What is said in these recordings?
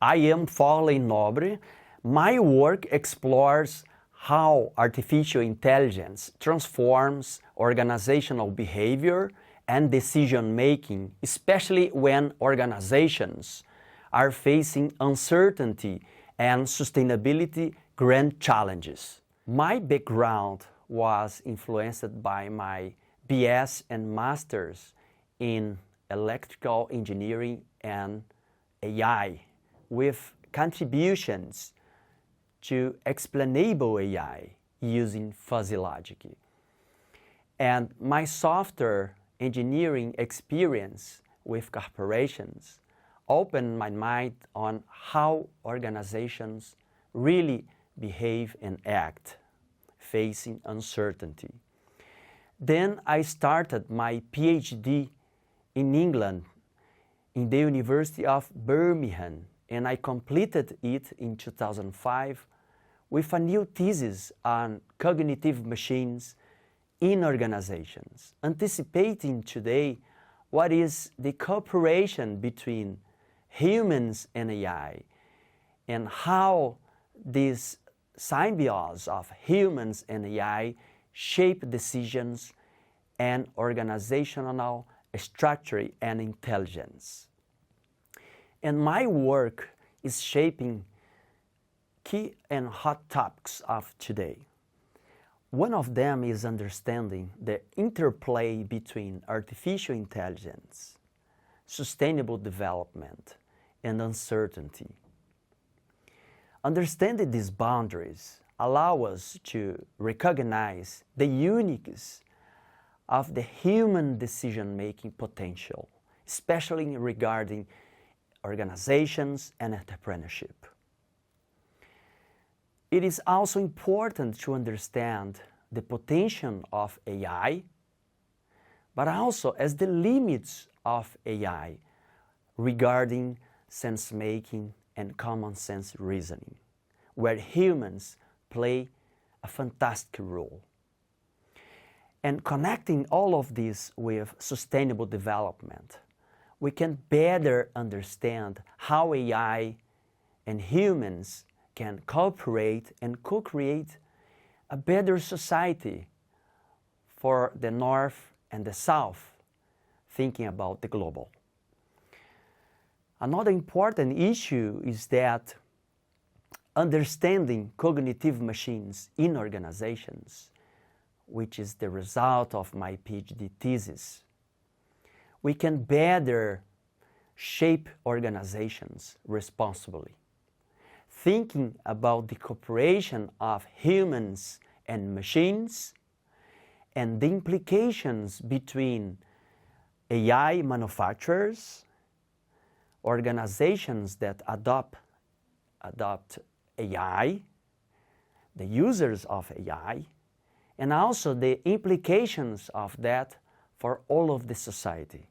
I am Farley Nobre. My work explores how artificial intelligence transforms organizational behavior and decision-making, especially when organizations are facing uncertainty and sustainability grand challenges. My background was influenced by my BS and Masters in Electrical Engineering and AI, with contributions to explainable AI using fuzzy logic. And my software engineering experience with corporations opened my mind on how organizations really behave and act, facing uncertainty. Then I started my PhD in England, in the University of Birmingham, and I completed it in 2005 with a new thesis on cognitive machines in organizations, anticipating today what is the cooperation between humans and AI, and how this symbiosis of humans and AI shape decisions and organizational structure and intelligence. And my work is shaping key and hot topics of today. One of them is understanding the interplay between artificial intelligence, sustainable development, and uncertainty. Understanding these boundaries allow us to recognize the uniqueness of the human decision-making potential, especially regarding organizations and entrepreneurship. It is also important to understand the potential of AI, but also as the limits of AI regarding sense-making and common sense reasoning, where humans play a fantastic role. And connecting all of this with sustainable development, we can better understand how AI and humans can cooperate and co-create a better society for the North and the South, thinking about the global. Another important issue is that understanding cognitive machines in organizations, which is the result of my PhD thesis, we can better shape organizations responsibly, thinking about the cooperation of humans and machines and the implications between AI manufacturers, organizations that adopt AI, the users of AI, and also the implications of that for all of the society.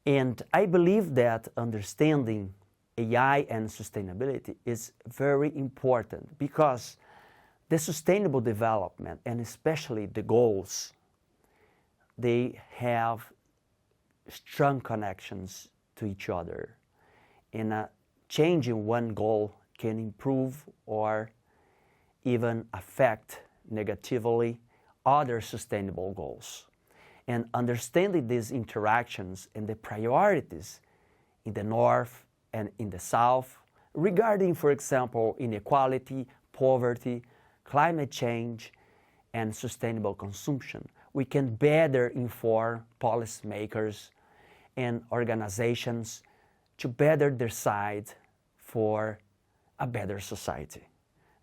And I believe that understanding AI and sustainability is very important, because the sustainable development, and especially the goals, they have strong connections to each other. And changing one goal can improve or even affect negatively other sustainable goals. And understanding these interactions and the priorities in the North and in the South regarding, for example, inequality, poverty, climate change, and sustainable consumption, we can better inform policymakers and organizations to better decide for a better society.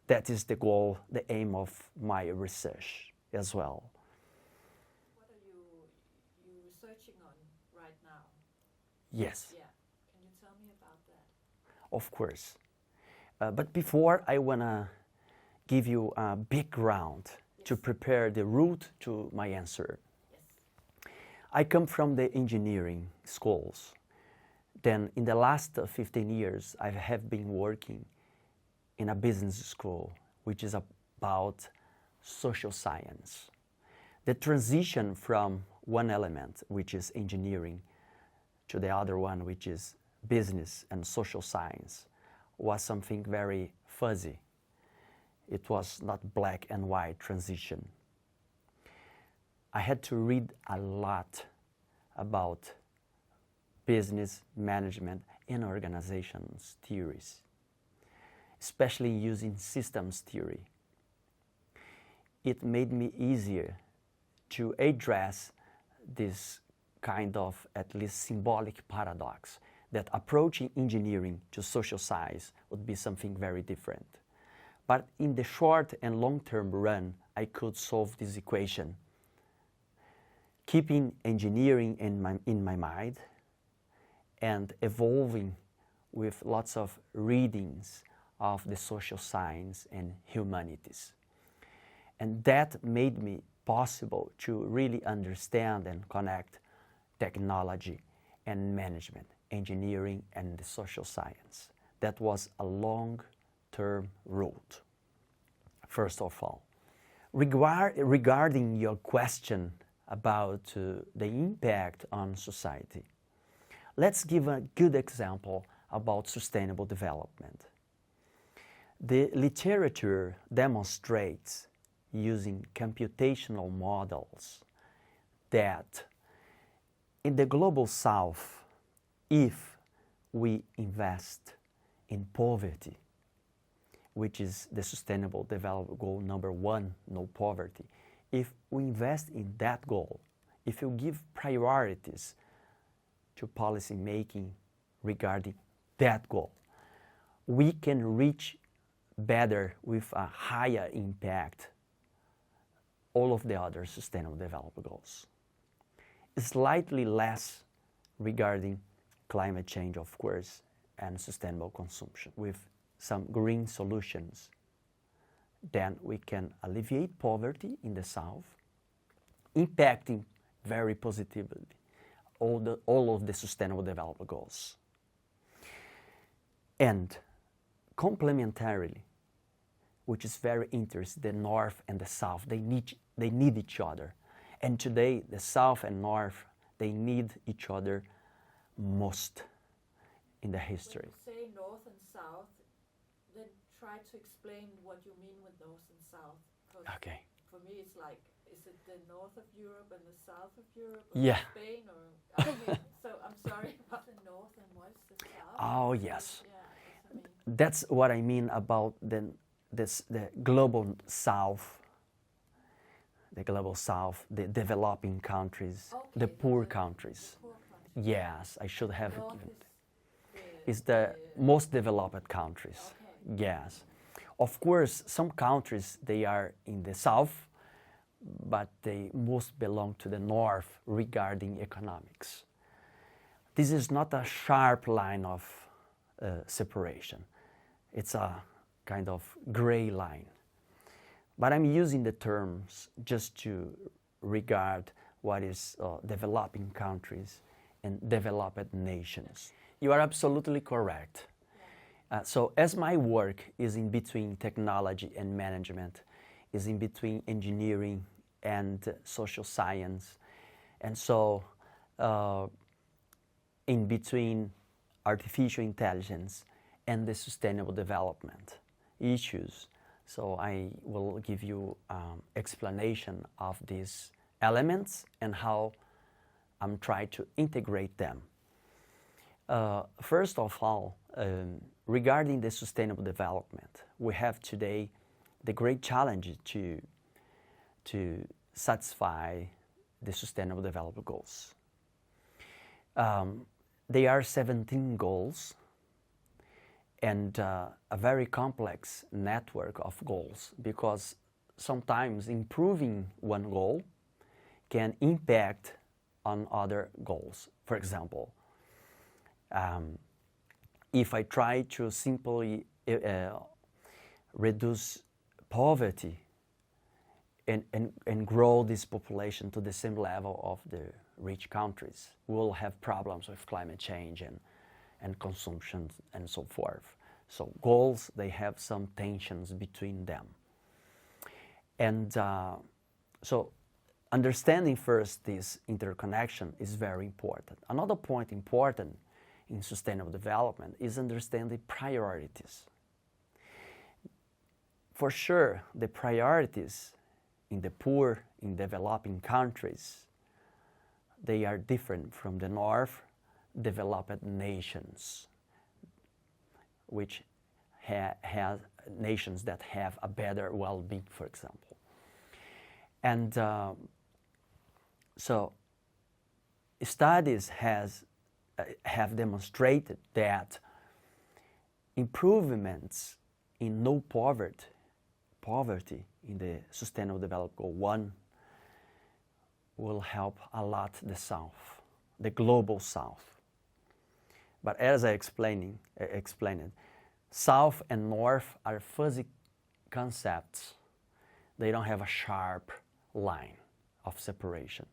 That is the goal, the aim of my research as well. What are you researching on right now? Yes. Yeah. Can you tell me about that? Of course. But before, I want to give you a background to prepare the route to my answer. Yes. I come from the engineering schools. Then in the last 15 years, I have been working in a business school, which is about social science. The transition from one element, which is engineering, to the other one, which is business and social science was something very fuzzy. It was not black and white transition. I had to read a lot about business, management, and organizations theories, especially using systems theory. It made me easier to address this kind of at least symbolic paradox that approaching engineering to social science would be something very different. But in the short and long-term run, I could solve this equation, keeping engineering in my mind and evolving with lots of readings of the social science and humanities. And that made me possible to really understand and connect technology and management, engineering and the social science. That was a long-term road, first of all. Regarding your question about the impact on society, let's give a good example about sustainable development. The literature demonstrates, using computational models, that in the global south, if we invest in poverty, which is the sustainable development goal number 1, no poverty, if we invest in that goal, if you give priorities to policy making regarding that goal, we can reach better with a higher impact all of the other sustainable development goals. Slightly less regarding climate change, of course, and sustainable consumption. With some green solutions, then we can alleviate poverty in the south, impacting very positively all of the sustainable development goals. And complementarily, which is very interesting, the North and the South, they need each other. And today, the South and North, they need each other most in the history. When you say North and South, then try to explain what you mean with North and South. Okay. For me, it's like, is it the north of Europe and the south of Europe? Or Yeah. Spain? Or, I mean, so I'm sorry, what's the north and what's the south? Oh, yes. Yeah, I mean, That's what I mean about the global south, the global south, the developing countries, okay, the poor countries. the poor countries. Yes, I should have North given. is Is the most developed countries. Okay. Yes. Of course, some countries, they are in the south, but they most belong to the north regarding economics. This is not a sharp line of separation. It's a kind of gray line. But I'm using the terms just to regard what is developing countries and developed nations. You are absolutely correct. So as my work is in between technology and management, is in between engineering and social science, and so in between artificial intelligence and the sustainable development issues. So I will give you explanation of these elements and how I'm trying to integrate them. First of all, regarding the sustainable development, we have today the great challenge to satisfy the sustainable development goals. There are 17 goals and a very complex network of goals, because sometimes improving one goal can impact on other goals. For example, if I try to simply reduce poverty and grow this population to the same level of the rich countries, we'll have problems with climate change and consumption and so forth. So goals, they have some tensions between them. And so understanding first this interconnection is very important. Another point important in sustainable development is understanding priorities. For sure, the priorities in the poor, in developing countries, they are different from the North developed nations, which have nations that have a better well-being, for example. And so studies have demonstrated that improvements in no poverty in the Sustainable Development Goal 1 will help a lot the South, the global South. But as I explained, South and North are fuzzy concepts. They don't have a sharp line of separation.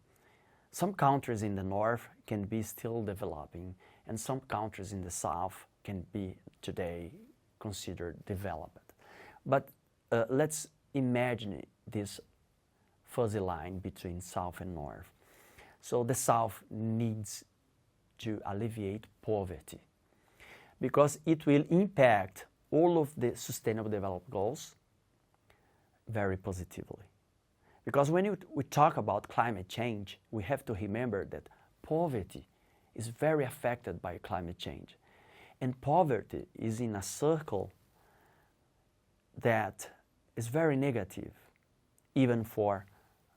Some countries in the North can be still developing, and some countries in the South can be today considered developed. But let's imagine this fuzzy line between South and North. So the South needs to alleviate poverty because it will impact all of the Sustainable Development Goals very positively. Because when we talk about climate change, we have to remember that poverty is very affected by climate change. And poverty is in a circle that is very negative, even for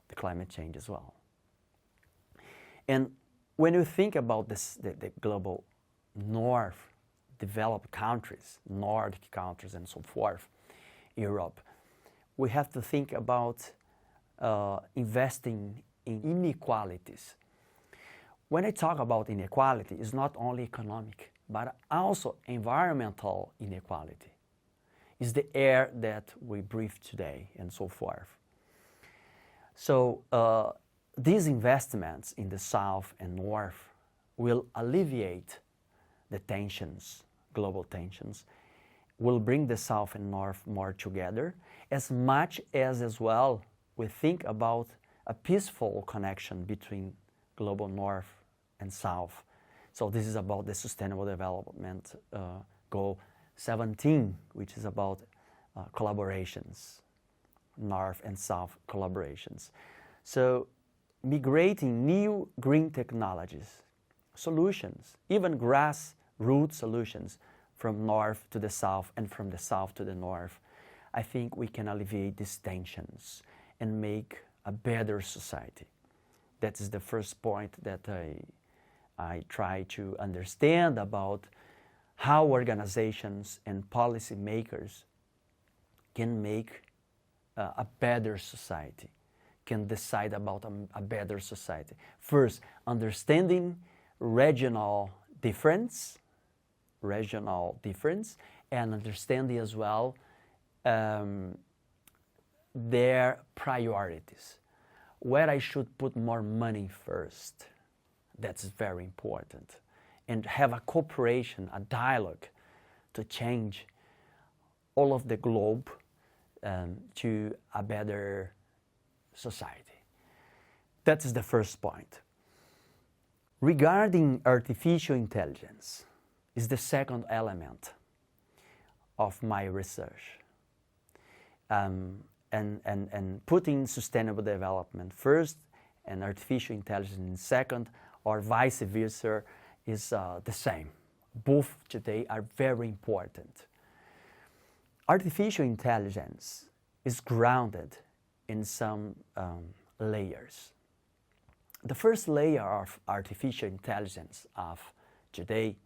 the climate change as well. And when you think about this, the global North developed countries, Nordic countries and so forth, Europe, we have to think about investing in inequalities. When I talk about inequality, it's not only economic, but also environmental inequality. It's the air that we breathe today and so forth. So these investments in the South and North will alleviate the tensions, global tensions, will bring the South and North more together, as much as well we think about a peaceful connection between global North and South. So this is about the Sustainable Development Goal 17, which is about collaborations, North and South collaborations. So migrating new green technologies, solutions, even grassroots solutions from North to the South and from the South to the North, I think we can alleviate these tensions and make a better society. That is the first point that I try to understand about how organizations and policymakers can make a better society, can decide about a better society. First, understanding regional difference, and understanding as well their priorities. Where I should put more money first, that's very important. And have a cooperation, a dialogue to change all of the globe to a better society. That is the first point. Regarding artificial intelligence, is the second element of my research. And putting sustainable development first and artificial intelligence second, or vice versa, is the same. Both today are very important. Artificial intelligence is grounded in some layers. The first layer of artificial intelligence of today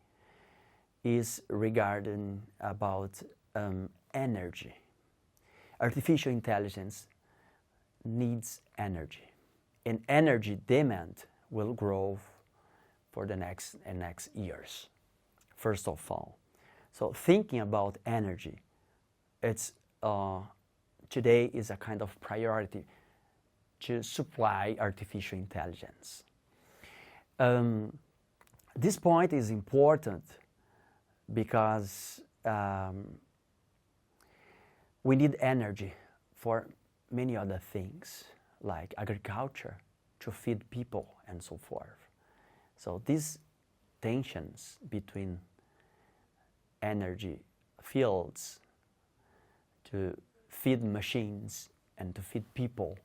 is regarding about energy. Artificial intelligence needs energy, and energy demand will grow for the next years, first of all. So thinking about energy, it's today is a kind of priority to supply artificial intelligence. This point is important because we need energy for many other things, like agriculture, to feed people and so forth. So this tensions between energy fields to feed machines and to feed people.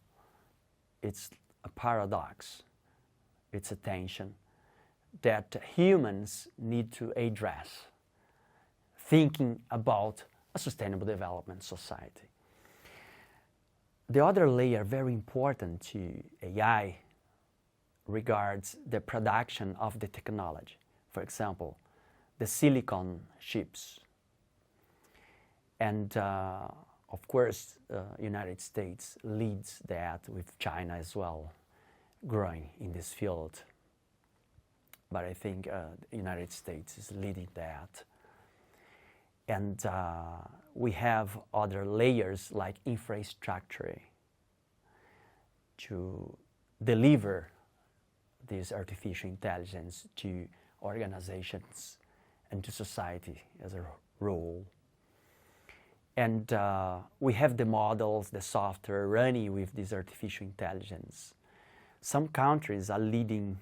It's a paradox. It's a tension that humans need to address, thinking about a sustainable development society. The other layer very important to AI regards the production of the technology. For example, the silicon chips. And of course, United States leads that, with China as well growing in this field. But I think the United States is leading that. And we have other layers like infrastructure to deliver this artificial intelligence to organizations and to society as a whole. And we have the models, the software running with this artificial intelligence. Some countries are leading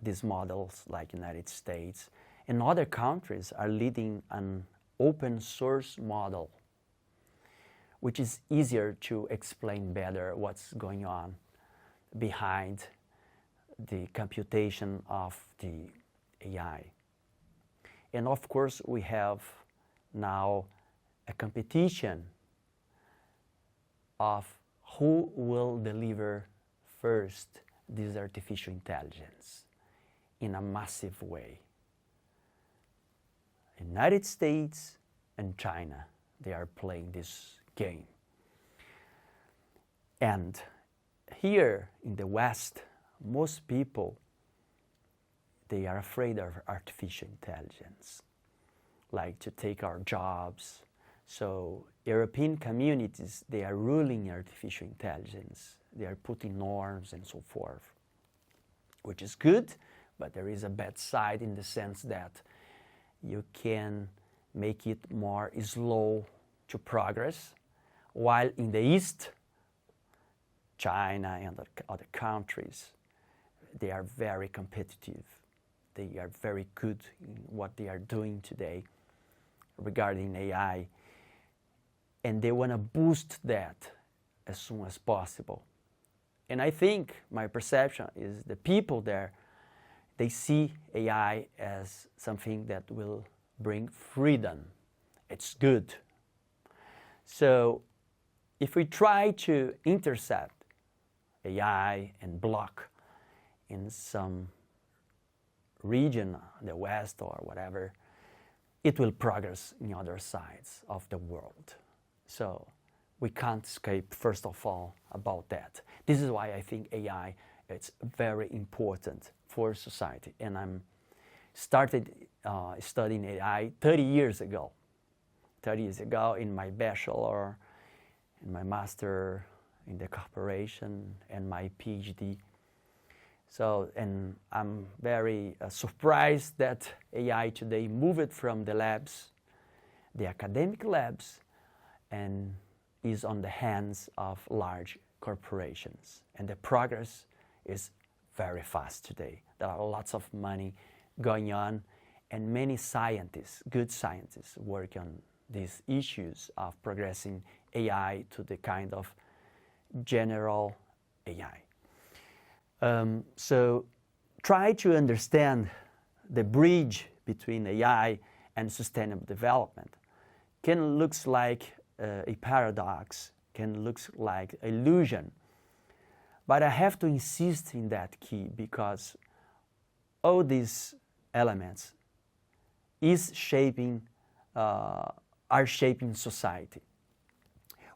these models, like United States, and other countries are leading an open source model, which is easier to explain better what's going on behind the computation of the AI. And of course, we have now a competition of who will deliver first this artificial intelligence in a massive way. United States and China, they are playing this game. And here in the West, most people, they are afraid of artificial intelligence, like to take our jobs. So European communities, they are ruling artificial intelligence. They are putting norms and so forth, which is good, but there is a bad side in the sense that you can make it more slow to progress, while in the East, China and other countries, they are very competitive. They are very good in what they are doing today regarding AI, and they want to boost that as soon as possible. And I think my perception is the people there, they see AI as something that will bring freedom. It's good. So if we try to intercept AI and block in some region, the West or whatever, it will progress in other sides of the world. So we can't escape, first of all, about that. This is why I think AI is very important for society. And I'm started studying AI 30 years ago. 30 years ago in my bachelor, in my master in the corporation, and my PhD. So, and I'm very surprised that AI today moved from the labs, the academic labs, and is on the hands of large corporations. And the progress is very fast today. There are lots of money going on, and many scientists, good scientists, work on these issues of progressing AI to the kind of general AI. So try to understand the bridge between AI and sustainable development. Can look like a paradox, can look like illusion, but I have to insist in that key because all these elements are shaping society.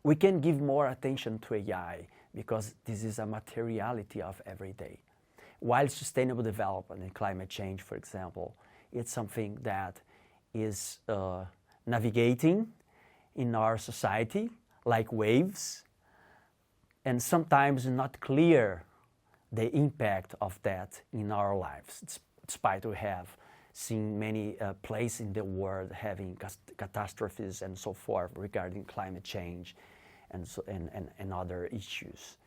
We can give more attention to AI because this is a materiality of every day. While sustainable development and climate change, for example, it's something that is navigating in our society like waves, and sometimes not clear the impact of that in our lives, despite we have seen many places in the world having catastrophes and so forth regarding climate change and other issues.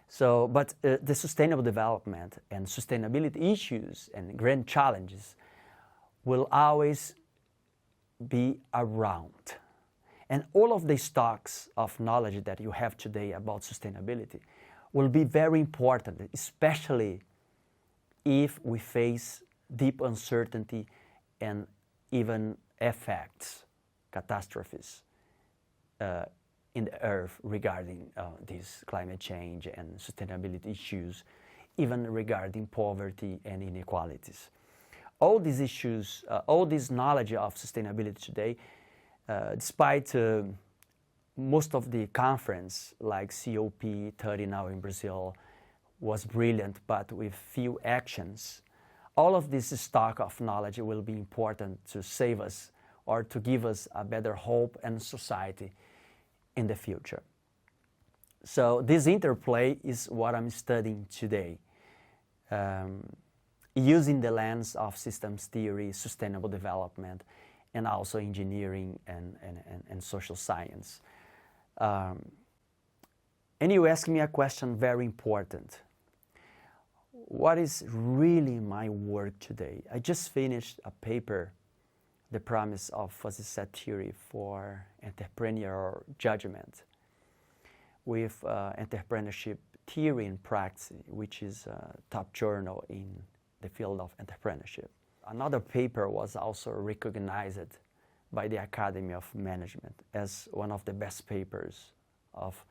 So, but the sustainable development and sustainability issues and grand challenges will always be around. And all of the stocks of knowledge that you have today about sustainability will be very important, especially if we face deep uncertainty and even effects, catastrophes in the earth regarding this climate change and sustainability issues, even regarding poverty and inequalities. All these issues, all this knowledge of sustainability today, despite most of the conference, like COP30 now in Brazil, was brilliant, but with few actions, all of this stock of knowledge will be important to save us or to give us a better hope and society in the future. So this interplay is what I'm studying today, using the lens of systems theory, sustainable development, and also engineering and social science. And you ask me a question very important. What is really my work today? I just finished a paper, The Promise of Fuzzy Set Theory for Entrepreneurial Judgment, with Entrepreneurship Theory and Practice, which is a top journal in the field of entrepreneurship. Another paper was also recognized by the Academy of Management as one of the best papers of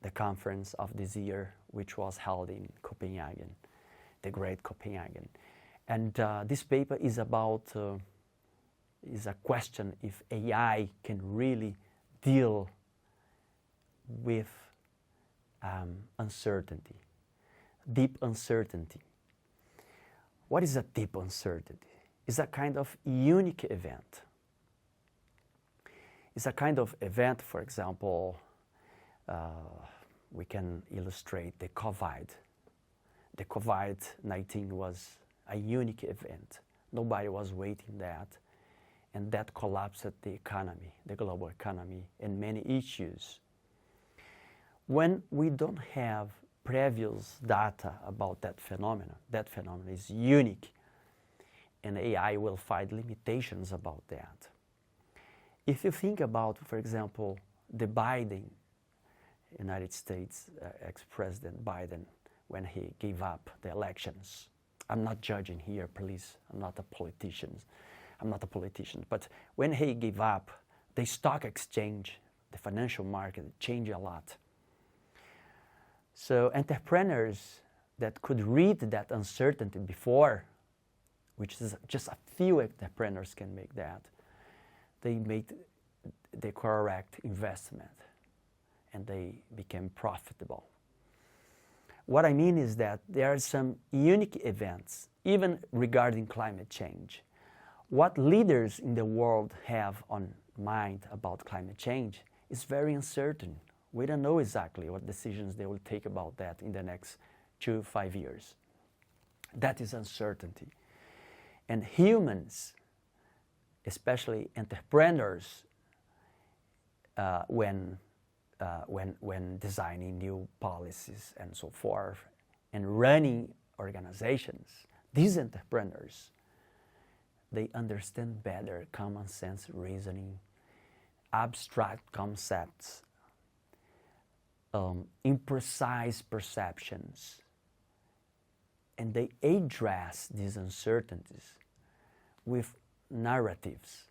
the conference of this year, which was held in Copenhagen, the great Copenhagen. And this paper is about, is a question if AI can really deal with uncertainty, deep uncertainty. What is a deep uncertainty? It's a kind of unique event. It's a kind of event, for example, we can illustrate the COVID. The COVID-19 was a unique event. Nobody was waiting that, and that collapsed the economy, the global economy, and many issues. When we don't have previous data about that phenomenon is unique, and AI will find limitations about that. If you think about, for example, the United States ex-President Biden, when he gave up the elections. I'm not judging here, please. I'm not a politician, but when he gave up, the stock exchange, the financial market changed a lot. So entrepreneurs that could read that uncertainty before, which is just a few entrepreneurs can make that, they made the correct investment and they became profitable. What I mean is that there are some unique events, even regarding climate change. What leaders in the world have on mind about climate change is very uncertain. We don't know exactly what decisions they will take about that in the next 2 to 5 years. That is uncertainty. And humans, especially entrepreneurs, when designing new policies and so forth, and running organizations, these entrepreneurs, they understand better common sense reasoning, abstract concepts, imprecise perceptions, and they address these uncertainties with narratives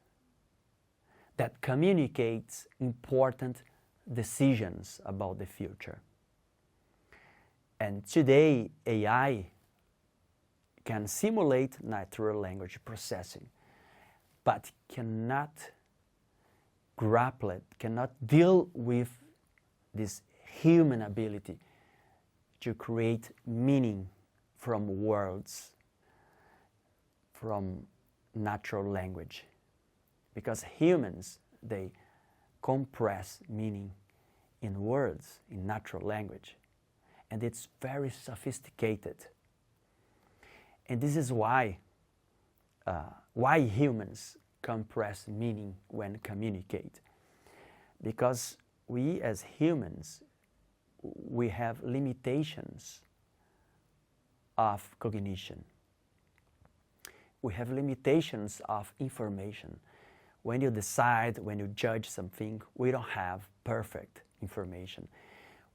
that communicates important decisions about the future. And today, AI can simulate natural language processing, but cannot grapple it, cannot deal with this human ability to create meaning from words, from natural language. Because humans, they compress meaning in words, in natural language. And it's very sophisticated. And this is why humans compress meaning when communicate. Because we as humans, we have limitations of cognition. we have limitations of information. When you decide, when you judge something, we don't have perfect information.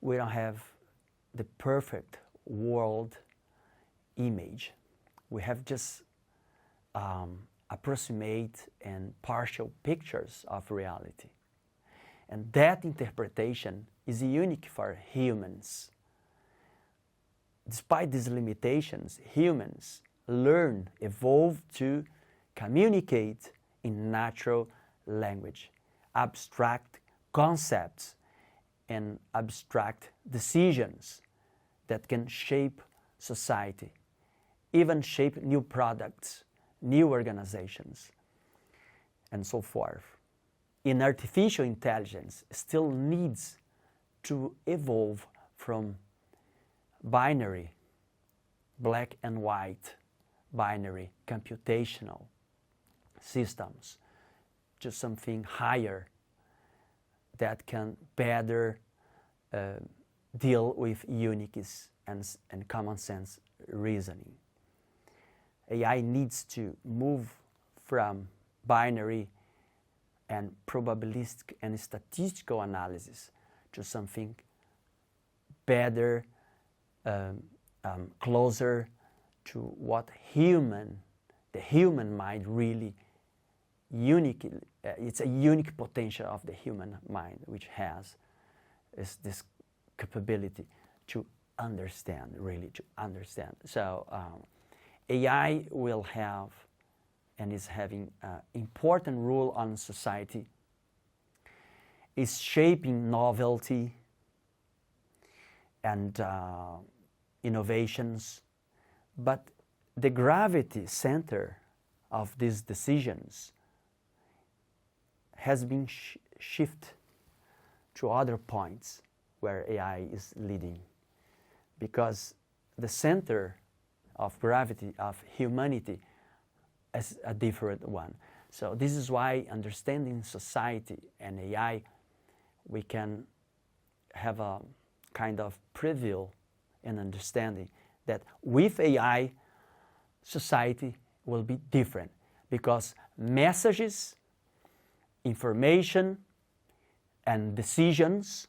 We don't have the perfect world image. We have just approximate and partial pictures of reality. And that interpretation is unique for humans. Despite these limitations, humans learn, evolve to communicate in natural language, abstract concepts and abstract decisions that can shape society, even shape new products, new organizations, and so forth. In artificial intelligence, still needs to evolve from binary, black and white, binary, computational systems to something higher that can better deal with uniqueness and common sense reasoning. AI needs to move from binary and probabilistic and statistical analysis to something better, closer to what the human mind really unique. It's a unique potential of the human mind, which has this capability to understand, really to understand. So AI will have and is having an important role on society, is shaping novelty and innovations, but the gravity center of these decisions has been shifted to other points where AI is leading, because the center of gravity of humanity is a different one. So this is why understanding society and AI, we can have a kind of preview and understanding that with AI, society will be different, because messages, information, and decisions,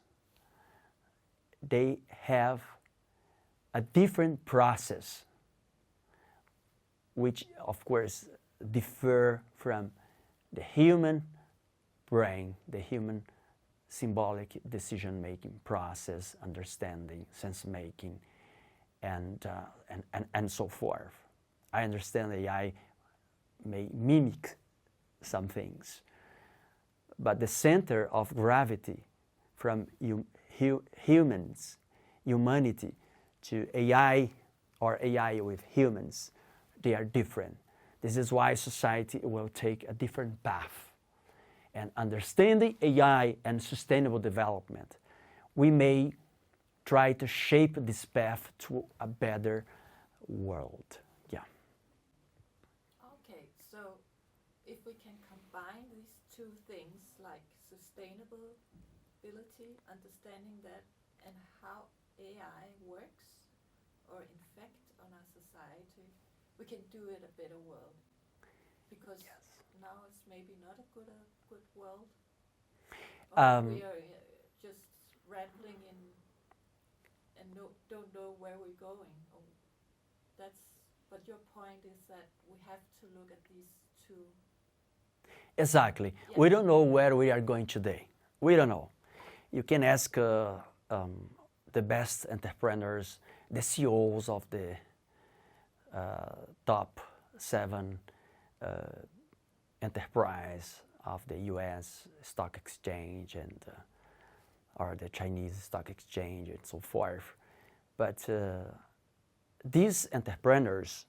they have a different process, which of course differ from the human brain, the human symbolic decision-making process, understanding, sense-making, and so forth. I understand AI may mimic some things, but the center of gravity from humans, humanity, to AI or AI with humans, they are different. This is why society will take a different path. And understanding AI and sustainable development, we may try to shape this path to a better world. Yeah. Okay, so if we can combine these two things, like sustainability, understanding that, and how AI works or effect on our society, we can do it a better world. Because Yes. now it's maybe not a good world. Or we are just rambling in and don't know where we're going. But your point is that we have to look at these two. Exactly. Yeah. We don't know where we are going today. We don't know. You can ask the best entrepreneurs, the CEOs of the top 7 enterprise of the U.S. stock exchange and or the Chinese stock exchange and so forth. But these entrepreneurs,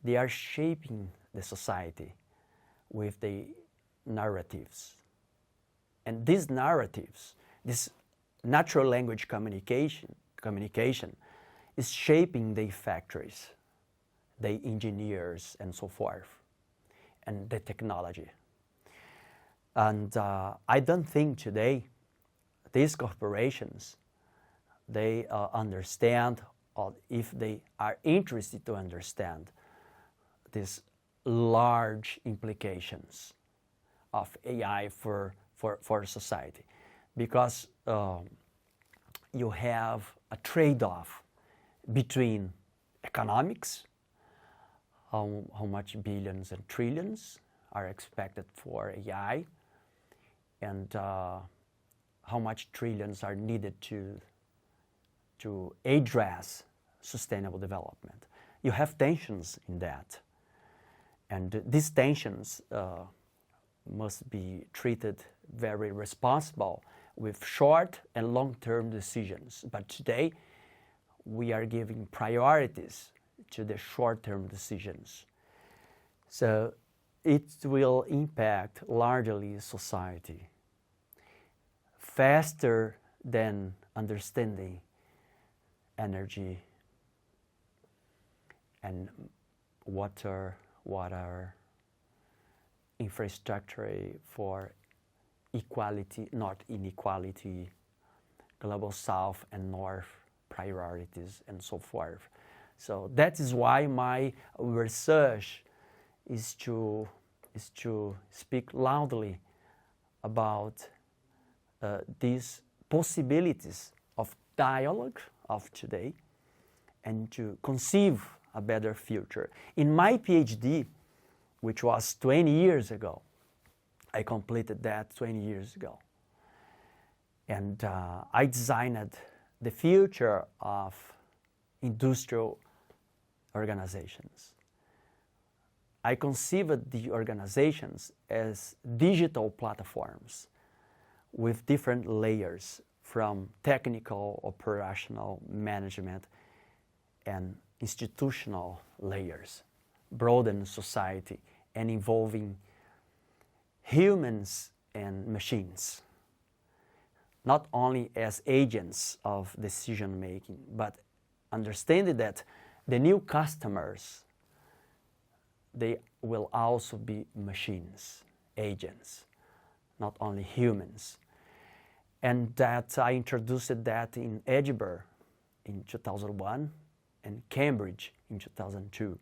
they are shaping the society with the narratives. And these narratives, this natural language communication is shaping the factories, the engineers and so forth, and the technology. And I don't think today these corporations, they understand, or if they are interested to understand this large implications of AI for society, because you have a trade-off between economics, how much billions and trillions are expected for AI, and how much trillions are needed to address sustainable development. You have tensions in that, and these tensions must be treated very responsible with short and long-term decisions. But today, we are giving priorities to the short-term decisions. So it will impact largely society faster than understanding energy and water, infrastructure for equality, not inequality, global south and north priorities, and so forth. So that is why my research is to speak loudly about these possibilities of dialogue of today and to conceive a better future. In my PhD, which was 20 years ago, I completed that 20 years ago, and I designed the future of industrial organizations. I conceived the organizations as digital platforms with different layers, from technical, operational, management, and institutional layers, broaden society and involving humans and machines, not only as agents of decision making, but understanding that the new customers, they will also be machines, agents, not only humans. And that I introduced that in Edinburgh in 2001 and Cambridge in 2002.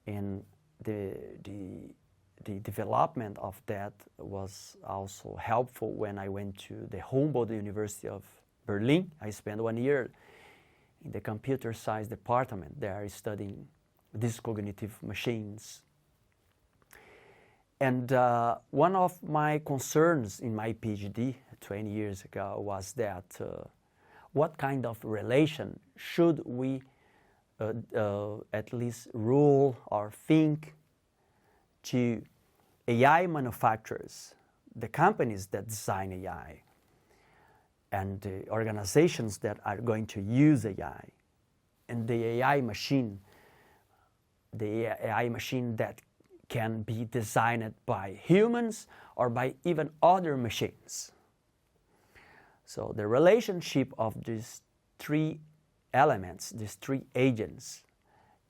And the development of that was also helpful when I went to the Humboldt University of Berlin. I spent 1 year in the computer science department there studying these cognitive machines. And one of my concerns in my PhD 20 years ago was that what kind of relation should we at least rule or think to AI manufacturers, the companies that design AI, and the organizations that are going to use AI, and the AI machine that can be designed by humans or by even other machines. So the relationship of these three elements, these three agents,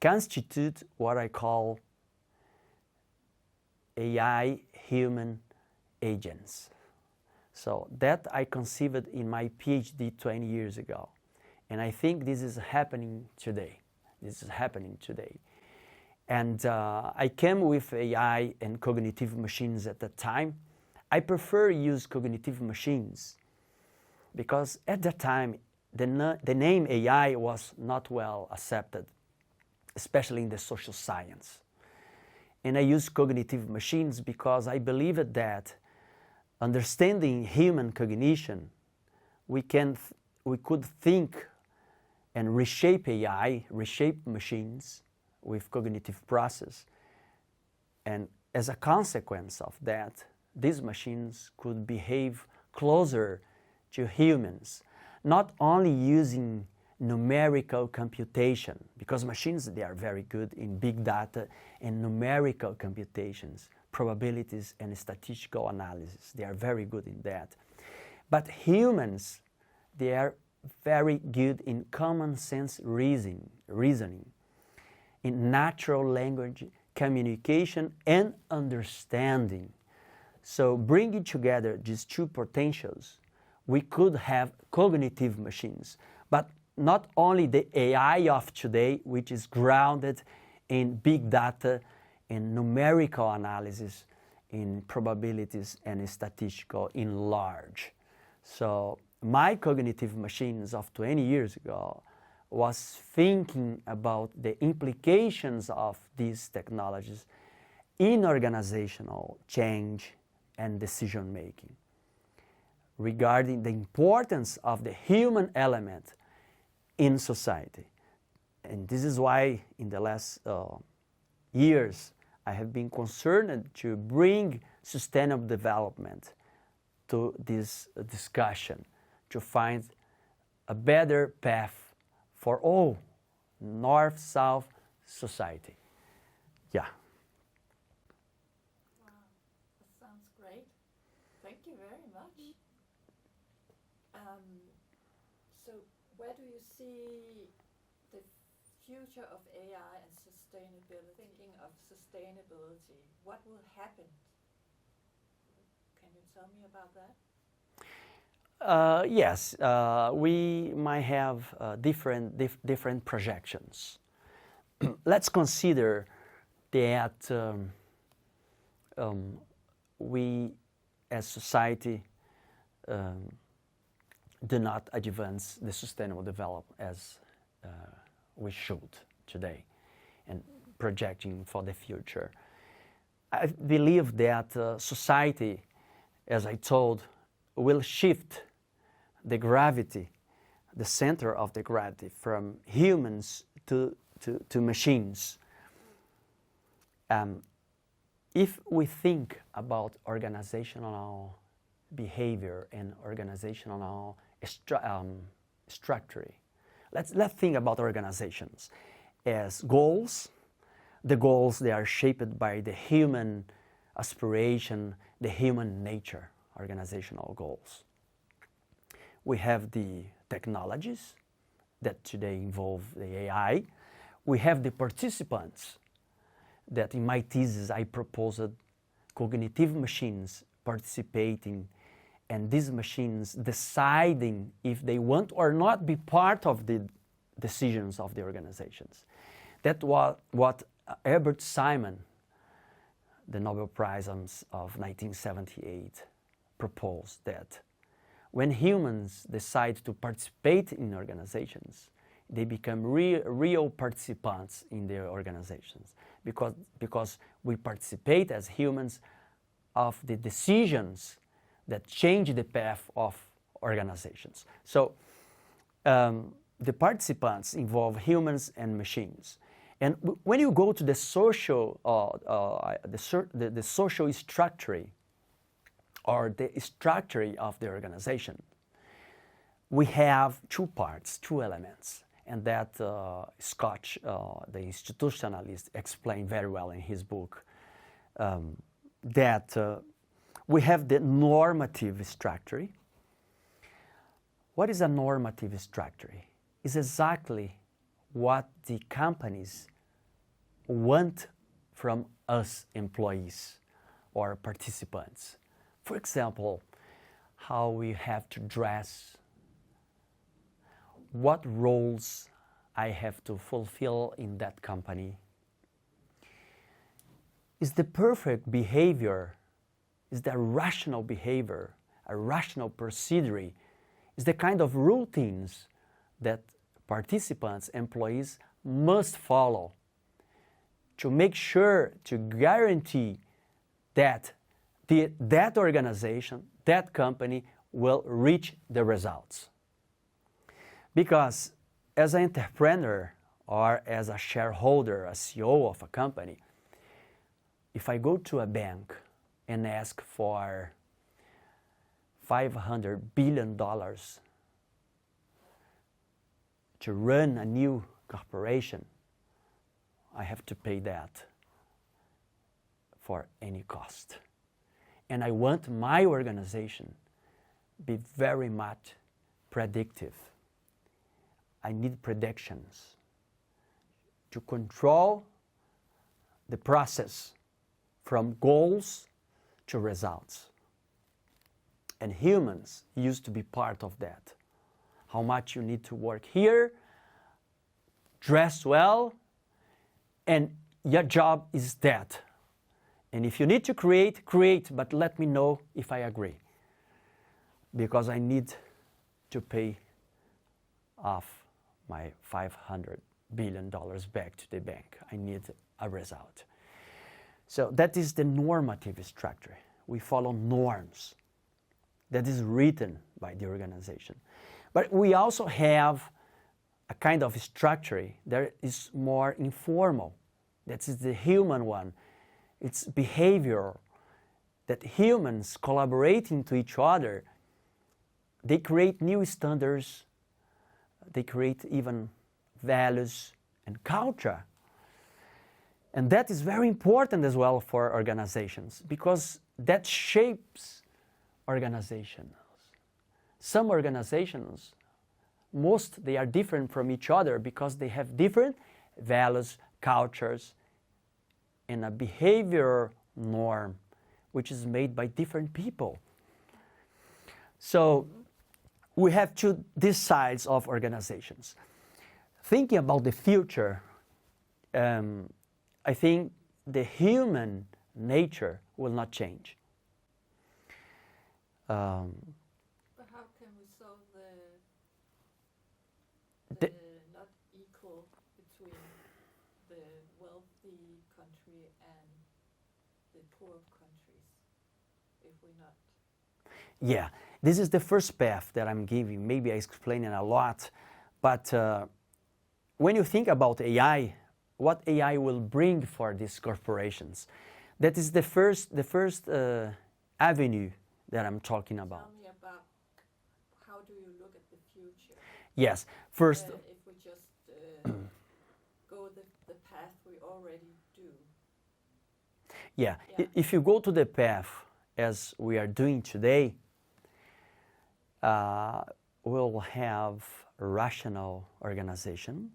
constitute what I call AI human agents. So that I conceived in my PhD 20 years ago. And I think this is happening today. And I came with AI and cognitive machines at that time. I prefer use cognitive machines because at that time the name AI was not well accepted, especially in the social science. And I use cognitive machines because I believed that understanding human cognition, we could think and reshape AI, reshape machines with cognitive process. And as a consequence of that, these machines could behave closer to humans, not only using numerical computation, because machines, they are very good in big data and numerical computations, probabilities and statistical analysis. They are very good in that. But humans, they are very good in common sense reasoning, in natural language communication and understanding. So bringing together these two potentials, we could have cognitive machines, but not only the AI of today, which is grounded in big data in numerical analysis, in probabilities and statistical in large. So my cognitive machines of 20 years ago was thinking about the implications of these technologies in organizational change and decision making, regarding the importance of the human element in society. And this is why in the last years I have been concerned to bring sustainable development to this discussion, to find a better path for all North-South society. Yeah. Wow, that sounds great. Thank you very much. So where do you see the future of AI and sustainability? Thinking of sustainability, what will happen? Can you tell me about that? Yes, we might have different projections. Let's consider that we as society do not advance the sustainable development as we should today, and projecting for the future. I believe that society, as I told, will shift the gravity, the center of the gravity, from humans to machines. If we think about organizational behavior and organizational structure, let's think about organizations as goals. The goals, they are shaped by the human aspiration, the human nature, organizational goals. We have the technologies that today involve the AI. We have the participants that in my thesis I proposed cognitive machines participating, and these machines deciding if they want or not be part of the decisions of the organizations. That was what Herbert Simon, the Nobel Prize of 1978, proposed, that when humans decide to participate in organizations, they become real participants in their organizations, because we participate as humans of the decisions that change the path of organizations. So the participants involve humans and machines. And when you go to the social, the social structure, or the structure of the organization, we have two parts, two elements, and that Scott, the institutionalist, explained very well in his book, that we have the normative structure. What is a normative structure? It's exactly what the companies want from us employees or participants. For example, how we have to dress, what roles I have to fulfill in that company. Is the perfect behavior, is the rational behavior, a rational procedure, is the kind of routines that participants, employees must follow to make sure, to guarantee that that organization, that company will reach the results. Because as an entrepreneur or as a shareholder, a CEO of a company, if I go to a bank and ask for $500 billion to run a new corporation, I have to pay that for any cost. And I want my organization be very much predictive. I need predictions to control the process from goals to results. And humans used to be part of that. How much you need to work here, dress well, and your job is that. And if you need to create, create, but let me know if I agree. Because I need to pay off my $500 billion back to the bank. I need a result. So that is the normative structure. We follow norms that is written by the organization. But we also have a kind of structure that is more informal. That is the human one. It's behavior, that humans collaborating to each other, they create new standards, they create even values and culture. And that is very important as well for organizations, because that shapes organizations. Some organizations, they are different from each other because they have different values, cultures, and a behavior norm, which is made by different people. So we have these sides of organizations. Thinking about the future, I think the human nature will not change. But how can we solve the not equal between the wealthy country and the poor countries if we're not? Yeah, this is the first path that I'm giving. Maybe I explain it a lot, but when you think about AI, what AI will bring for these corporations, that is the first avenue that I'm talking about. Tell me about how do you look at the future? Yes, first. If we just go the path we already do. Yeah, if you go to the path as we are doing today, we'll have rational organizations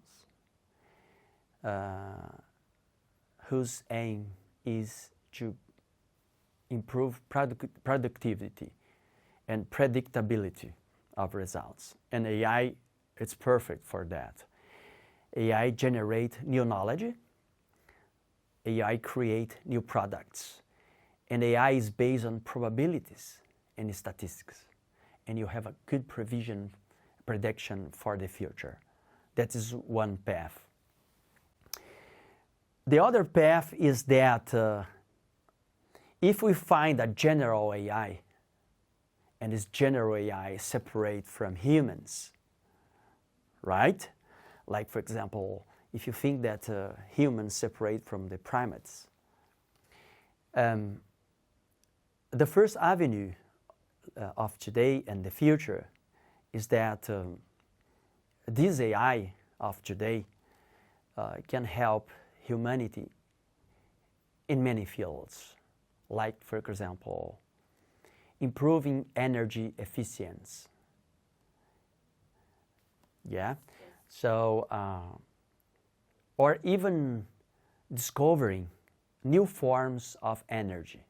whose aim is to improve productivity and predictability of results. And AI, it's perfect for that. AI generate new knowledge, AI create new products, and AI is based on probabilities and statistics. And you have a good prediction for the future. That is one path. The other path is that if we find a general AI, and this general AI is separate from humans, right? Like, for example, if you think that humans separate from the primates, the first avenue of today and the future is that this AI of today can help humanity in many fields, like, for example, improving energy efficiency. Yeah? So, or even discovering new forms of energy.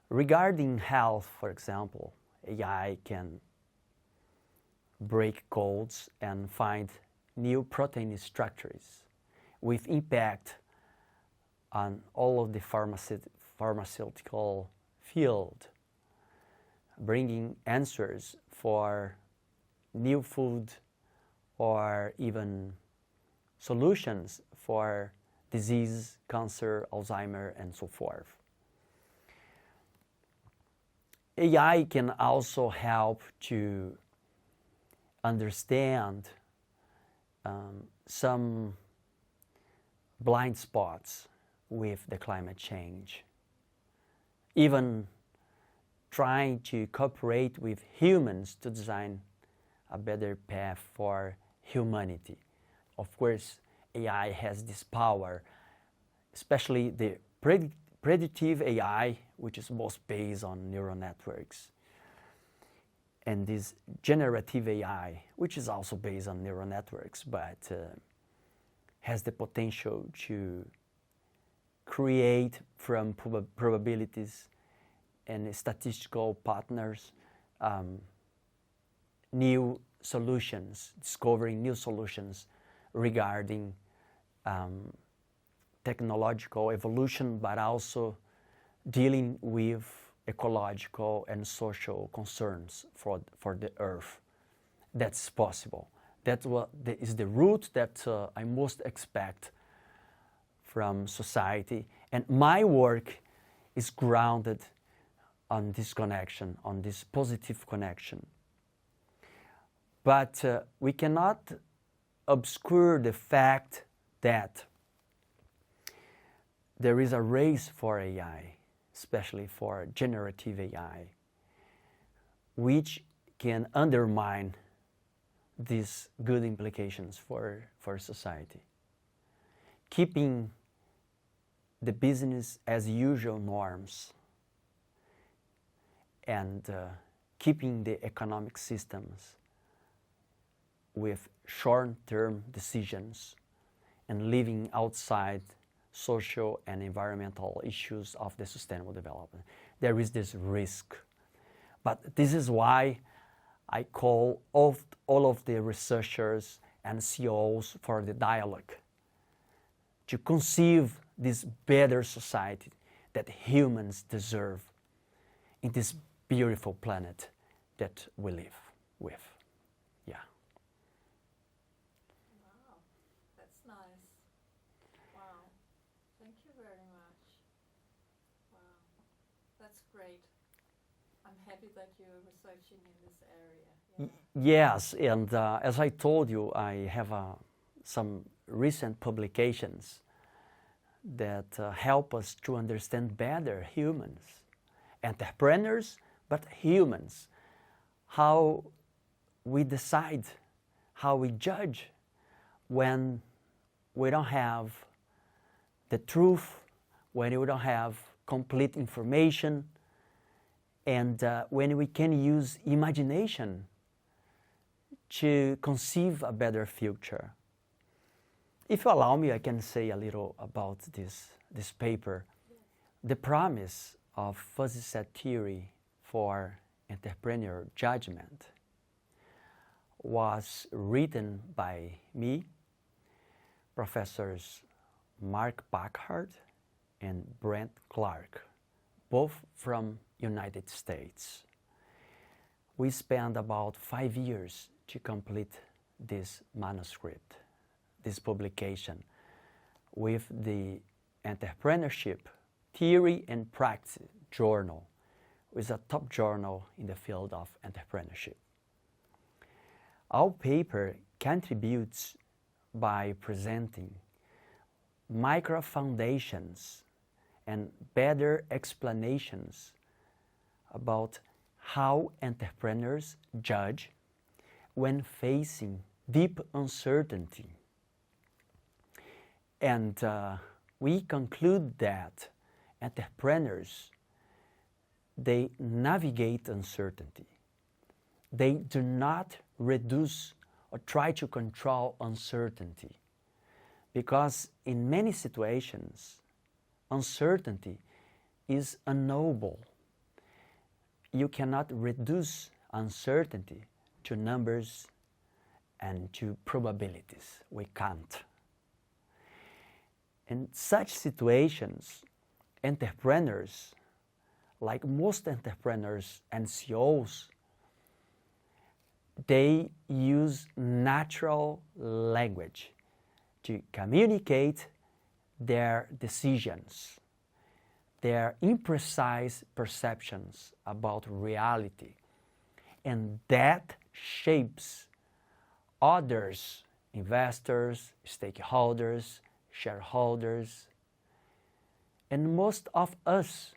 Regarding health, for example, AI can break codes and find new protein structures with impact on all of the pharmaceutical field, bringing answers for new food or even solutions for disease, cancer, Alzheimer, and so forth. AI can also help to understand some blind spots with the climate change. Even trying to cooperate with humans to design a better path for humanity. Of course, AI has this power, especially the predictive AI, which is most based on neural networks, and this generative AI, which is also based on neural networks, but has the potential to create from probabilities and statistical partners new solutions, discovering new solutions regarding technological evolution, but also dealing with ecological and social concerns for the earth. That's possible. That's what is the route that I most expect from society. And my work is grounded on this connection, on this positive connection. But we cannot obscure the fact that there is a race for AI, especially for generative AI, which can undermine these good implications for society. Keeping the business as usual norms and keeping the economic systems with short-term decisions and leaving outside social and environmental issues of the sustainable development. There is this risk. But this is why I call all of the researchers and CEOs for the dialogue to conceive this better society that humans deserve in this beautiful planet that we live with. Yeah. Wow, that's nice. Wow, thank you very much. Wow, that's great. I'm happy that you're researching in this area. Yeah. Yes, and as I told you, I have some recent publications that help us to understand better humans, entrepreneurs, but humans, how we decide, how we judge when we don't have the truth, when we don't have complete information, and when we can use imagination to conceive a better future. If you allow me, I can say a little about this paper. Yes. The promise of fuzzy set theory for entrepreneurial judgment was written by me, Professors Mark Backhart and Brent Clark, both from United States. We spent about 5 years to complete this manuscript, this publication, with the Entrepreneurship Theory and Practice journal, which is a top journal in the field of entrepreneurship. Our paper contributes by presenting micro foundations and better explanations about how entrepreneurs judge when facing deep uncertainty. And we conclude that entrepreneurs, they navigate uncertainty. They do not reduce or try to control uncertainty, because in many situations, uncertainty is unknowable. You cannot reduce uncertainty to numbers and to probabilities. We can't. In such situations, entrepreneurs, like most entrepreneurs and CEOs, they use natural language to communicate their decisions, their imprecise perceptions about reality, and that shapes others, investors, stakeholders, shareholders, and most of us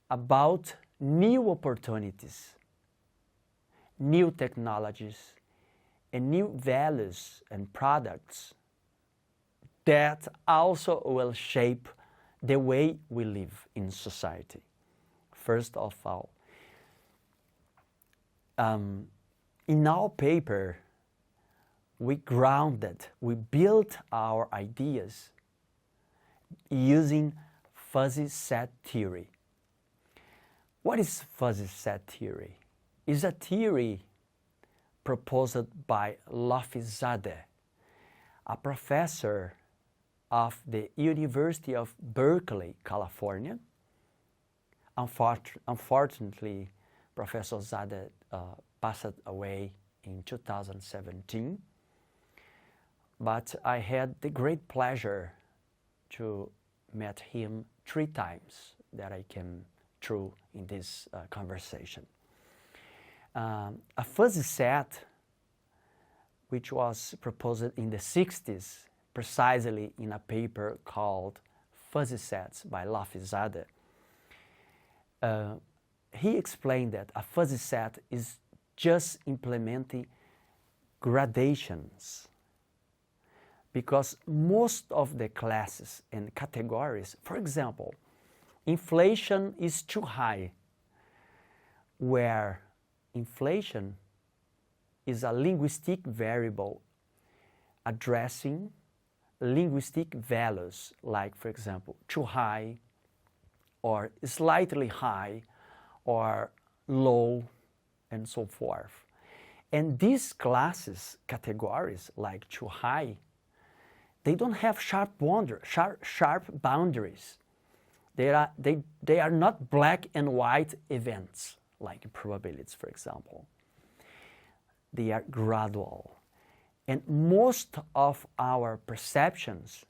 about new opportunities, new technologies, and new values and products that also will shape the way we live in society. First of all, in our paper, we built our ideas using fuzzy set theory. What is fuzzy set theory? It's a theory proposed by Lofizadeh, a professor of the University of Berkeley, California. Unfortunately, Professor Zade passed away in 2017, but I had the great pleasure to meet him 3 times that I came through in this conversation. A fuzzy set, which was proposed in the 60s, precisely in a paper called Fuzzy Sets by Lafizade, he explained that a fuzzy set is just implementing gradations, because most of the classes and categories, for example, inflation is too high, where inflation is a linguistic variable addressing linguistic values, like, for example, too high, or slightly high, or low, and so forth. And these classes, categories, like too high, they don't have sharp boundaries. They are not black and white events, like probabilities, for example. They are gradual. And most of our perceptions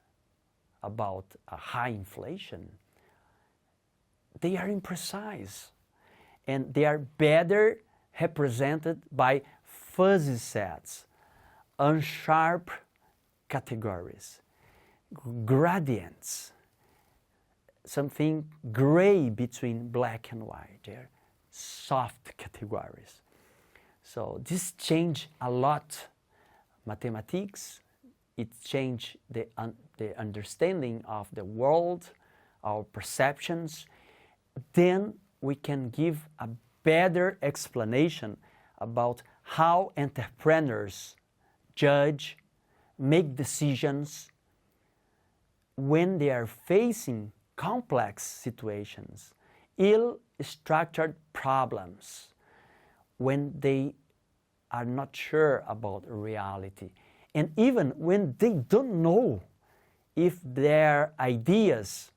about a high inflation, they are imprecise. And they are better represented by fuzzy sets, unsharp categories, gradients, something gray between black and white. They're soft categories. So this changed a lot mathematics. It changed the understanding of the world, our perceptions. Then we can give a better explanation about how entrepreneurs judge, make decisions when they are facing complex situations, ill-structured problems, when they are not sure about reality, and even when they don't know if their ideas,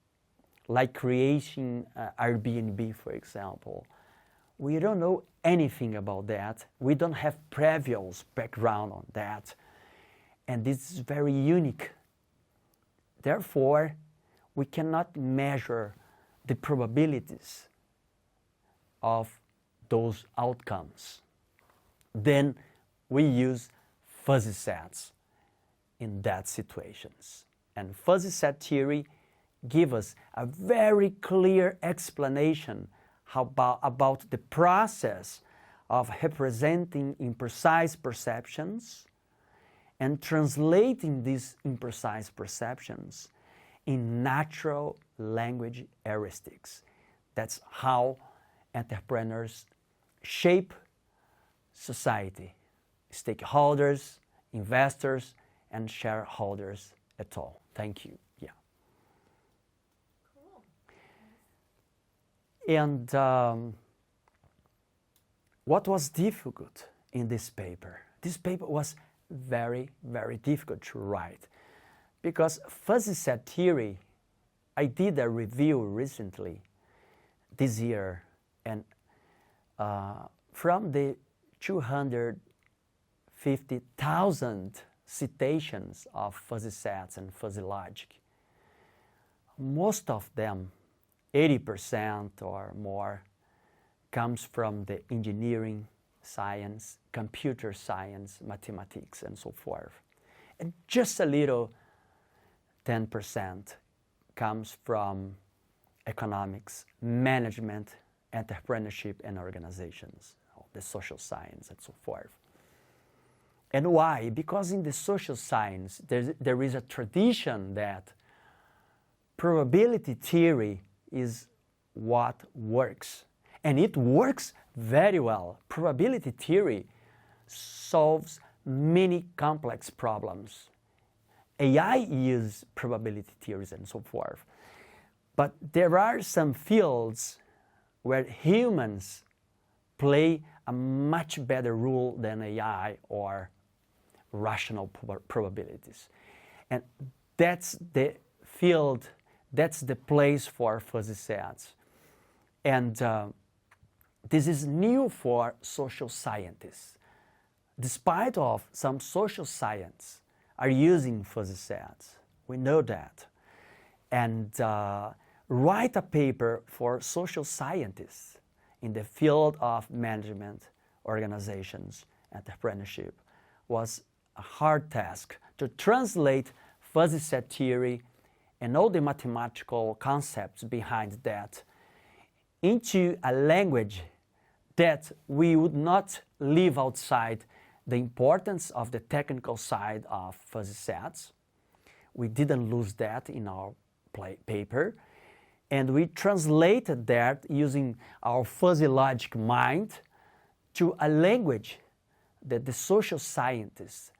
like creating Airbnb, for example, we don't know anything about that. We don't have previous background on that. And this is very unique. Therefore, we cannot measure the probabilities of those outcomes. Then we use fuzzy sets in that situations. And fuzzy set theory gives us a very clear explanation about the process of representing imprecise perceptions and translating these imprecise perceptions in natural language heuristics. That's how entrepreneurs shape society, stakeholders, investors, and shareholders at all. Thank you. Yeah. Cool. And what was difficult in this paper? This paper was very, very difficult to write because fuzzy set theory, I did a review recently this year, and from the 250,000 citations of fuzzy sets and fuzzy logic, most of them, 80% or more, comes from the engineering, science, computer science, mathematics, and so forth. And just a little, 10%, comes from economics, management, entrepreneurship, and organizations, the social science, and so forth. And why? Because in the social science, there is a tradition that probability theory is what works. And it works very well. Probability theory solves many complex problems. AI uses probability theories and so forth. But there are some fields where humans play a much better role than AI or rational probabilities. And that's the field, that's the place for fuzzy sets. And this is new for social scientists. Despite of some social science are using fuzzy sets, we know that. And write a paper for social scientists in the field of management, organizations, entrepreneurship was a hard task to translate fuzzy set theory and all the mathematical concepts behind that into a language that we would not leave outside the importance of the technical side of fuzzy sets. We didn't lose that in our paper. And we translated that using our fuzzy logic mind to a language that the social scientists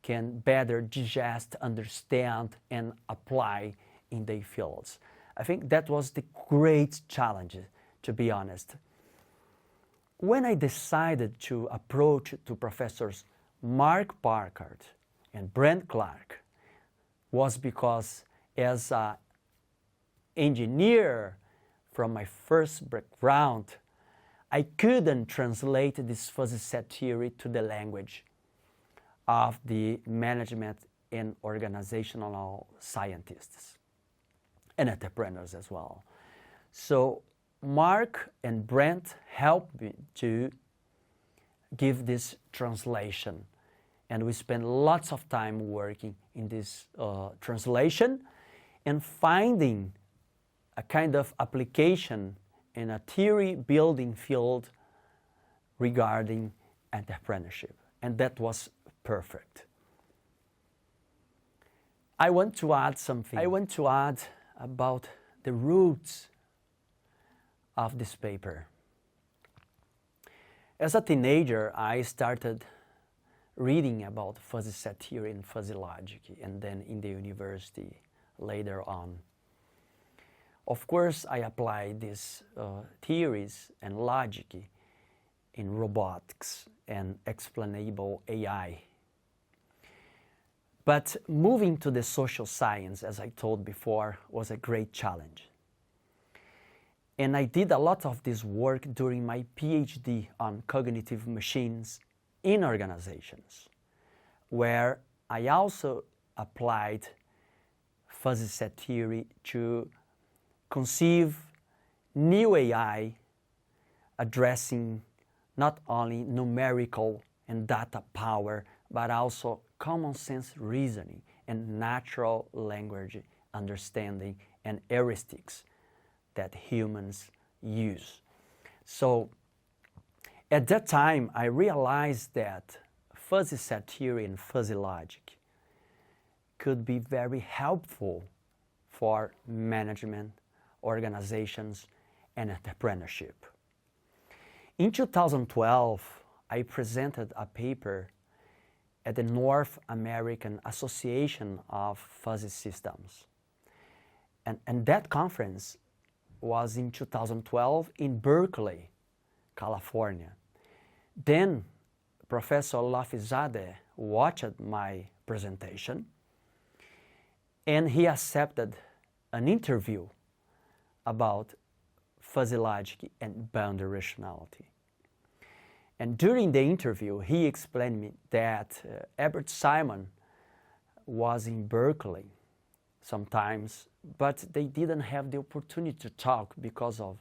can better digest, understand, and apply in their fields. I think that was the great challenge, to be honest. When I decided to approach to Professors Mark Parkard and Brent Clark was because as an engineer from my first background, I couldn't translate this fuzzy set theory to the language of the management and organizational scientists and entrepreneurs as well. So Mark and Brent helped me to give this translation, and we spent lots of time working in this translation and finding a kind of application in a theory building field regarding entrepreneurship, and that was perfect. I want to add something. I want to add about the roots of this paper. As a teenager, I started reading about fuzzy set theory and fuzzy logic, and then in the university later on. Of course, I applied these theories and logic in robotics and explainable AI. But moving to the social science, as I told before, was a great challenge. And I did a lot of this work during my PhD on cognitive machines in organizations, where I also applied fuzzy set theory to conceive new AI addressing not only numerical and data power, but also common sense reasoning and natural language understanding and heuristics that humans use. So at that time, I realized that fuzzy set theory and fuzzy logic could be very helpful for management, organizations, and entrepreneurship. In 2012, I presented a paper at the North American Association of Fuzzy Systems. And that conference was in 2012 in Berkeley, California. Then Professor Lafizadeh watched my presentation and he accepted an interview about fuzzy logic and boundary rationality. And during the interview, he explained me that Herbert Simon was in Berkeley sometimes, but they didn't have the opportunity to talk because of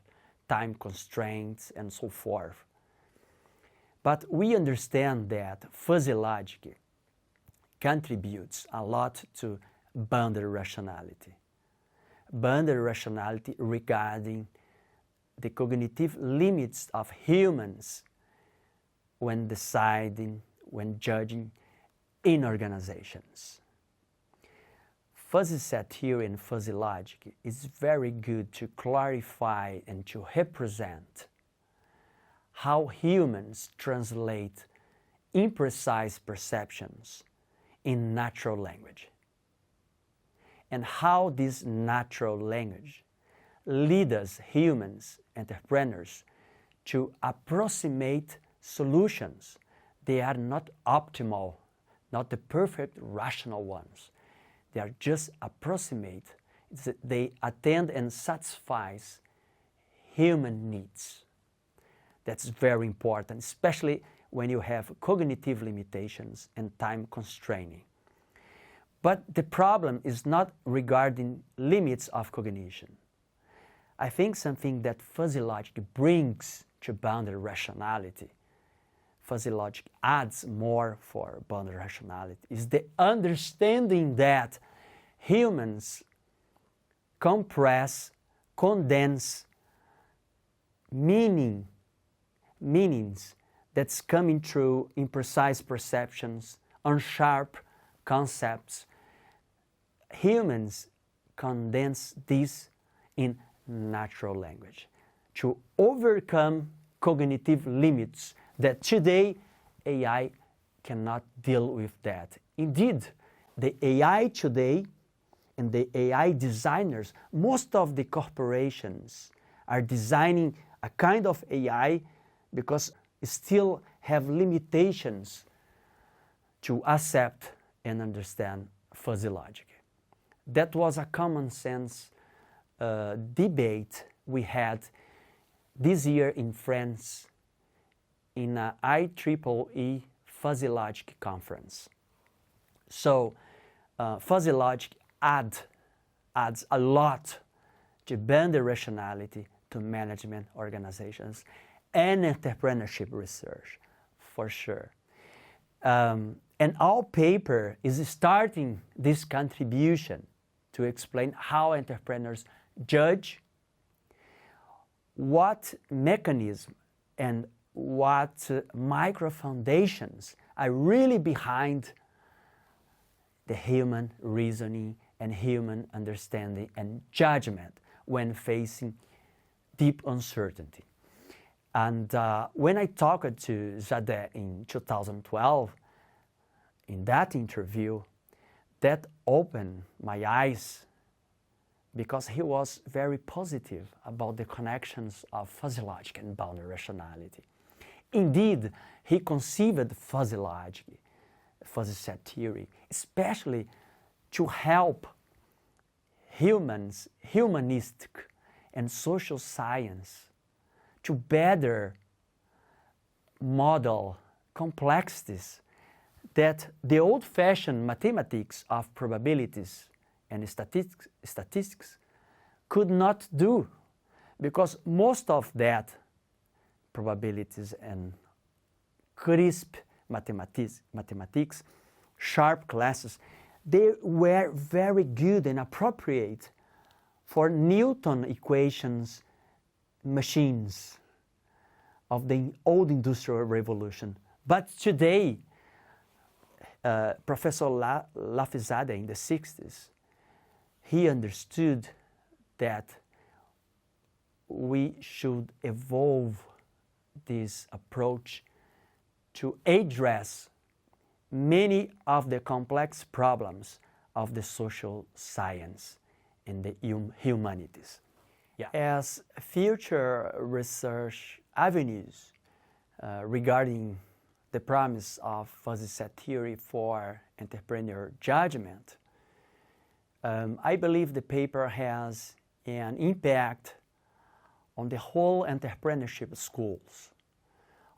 time constraints and so forth. But we understand that fuzzy logic contributes a lot to boundary rationality. Boundary rationality regarding the cognitive limits of humans when deciding, when judging in organizations. Fuzzy set theory and fuzzy logic is very good to clarify and to represent how humans translate imprecise perceptions in natural language, and how this natural language leads us, humans, entrepreneurs, to approximate solutions. They are not optimal, not the perfect rational ones. They are just approximate. They attend and satisfy human needs. That's very important, especially when you have cognitive limitations and time constraining. But the problem is not regarding limits of cognition. I think something that fuzzy logic brings to boundary rationality, fuzzy logic adds more for boundary rationality, is the understanding that humans compress, condense meanings that's coming through imprecise perceptions, unsharp concepts. Humans condense this in natural language to overcome cognitive limits that today AI cannot deal with that. Indeed, the AI today and the AI designers, most of the corporations are designing a kind of AI because still have limitations to accept and understand fuzzy logic. That was a common sense debate we had this year in France in a IEEE fuzzy logic conference. So fuzzy logic adds a lot to boundary rationality to management organizations and entrepreneurship research, for sure. And our paper is starting this contribution to explain how entrepreneurs judge, what mechanism and what micro foundations are really behind the human reasoning and human understanding and judgment when facing deep uncertainty. And when I talked to Jade in 2012, in that interview, that opened my eyes because he was very positive about the connections of fuzzy logic and boundary rationality. Indeed, he conceived fuzzy logic, fuzzy set theory, especially to help humans, humanistic and social science, to better model complexities that the old-fashioned mathematics of probabilities and statistics could not do, because most of that probabilities and crisp mathematics, sharp classes, they were very good and appropriate for Newton equations machines of the old industrial revolution. But today, Professor Lafizade in the 60s, he understood that we should evolve this approach to address many of the complex problems of the social science and the humanities. Yeah. As future research avenues regarding the promise of fuzzy set theory for entrepreneur judgment, I believe the paper has an impact on the whole entrepreneurship schools.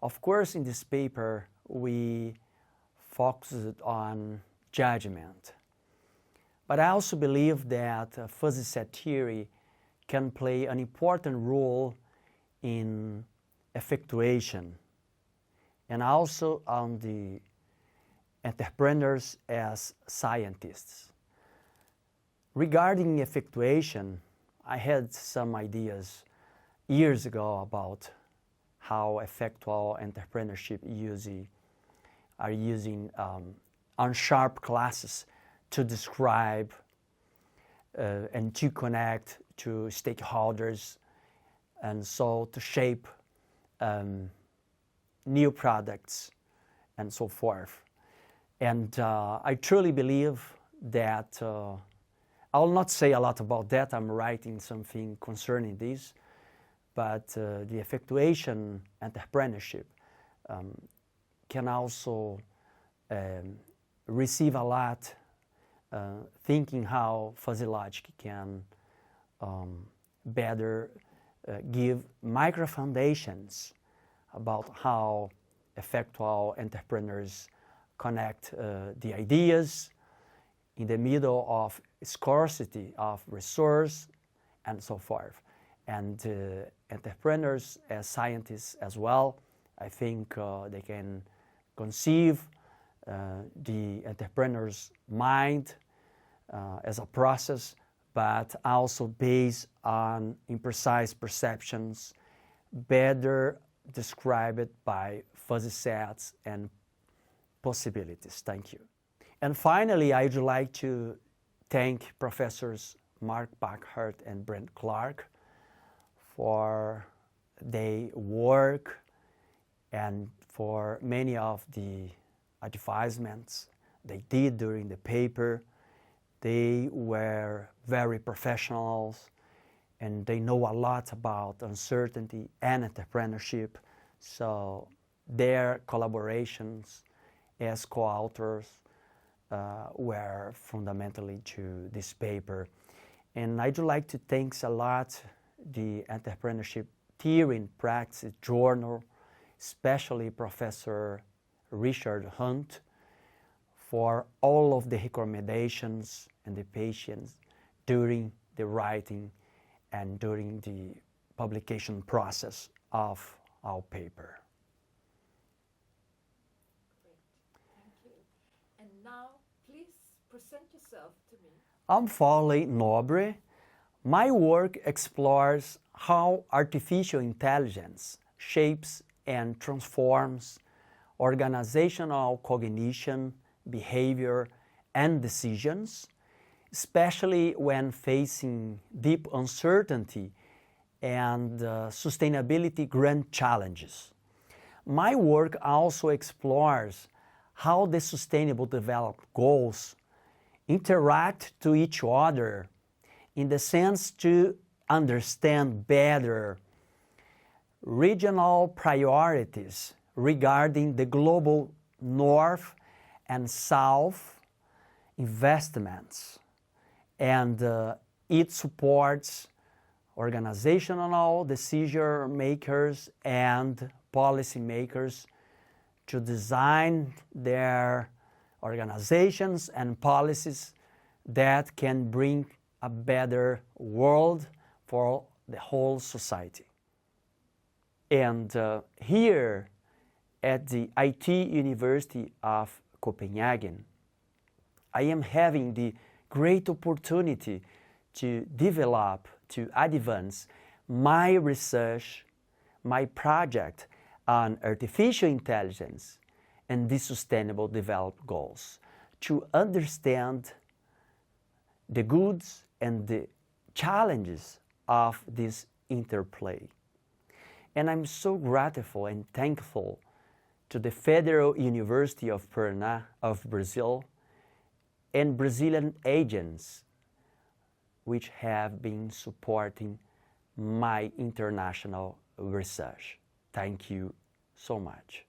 Of course, in this paper, we focused on judgment. But I also believe that fuzzy set theory can play an important role in effectuation and also on the entrepreneurs as scientists. Regarding effectuation, I had some ideas years ago about how effectual entrepreneurship are using unsharp classes to describe and to connect to stakeholders, and so to shape new products and so forth. And I truly believe that I will not say a lot about that. I'm writing something concerning this, but the effectuation entrepreneurship can also receive a lot thinking how fuzzy logic can better give micro foundations about how effectual entrepreneurs connect the ideas in the middle of scarcity of resource and so forth. And entrepreneurs as scientists as well, I think they can conceive the entrepreneur's mind as a process, but also based on imprecise perceptions, better described by fuzzy sets and possibilities. Thank you. And finally, I'd like to thank Professors Mark Backhart and Brent Clark for their work and for many of the advisements they did during the paper. They were very professionals and they know a lot about uncertainty and entrepreneurship. So their collaborations as co-authors were fundamentally to this paper. And I'd like to thank a lot the Entrepreneurship Theory and Practice Journal, especially Professor Richard Hunt, for all of the recommendations and the patience during the writing and during the publication process of our paper. Great, thank you. And now, please present yourself to me. I'm Foley Nobre. My work explores how artificial intelligence shapes and transforms organizational cognition, behavior, and decisions, especially when facing deep uncertainty and sustainability grand challenges. My work also explores how the Sustainable Development Goals interact to each other in the sense to understand better regional priorities regarding the global North and South investments. And it supports organizational decision makers and policy makers to design their organizations and policies that can bring a better world for the whole society. And here at the IT University of Copenhagen, I am having the great opportunity to develop, to advance my research, my project on artificial intelligence and the Sustainable Development Goals, to understand the goods and the challenges of this interplay. And I'm so grateful and thankful to the Federal University of Paraná of Brazil and Brazilian agents which have been supporting my international research. Thank you so much.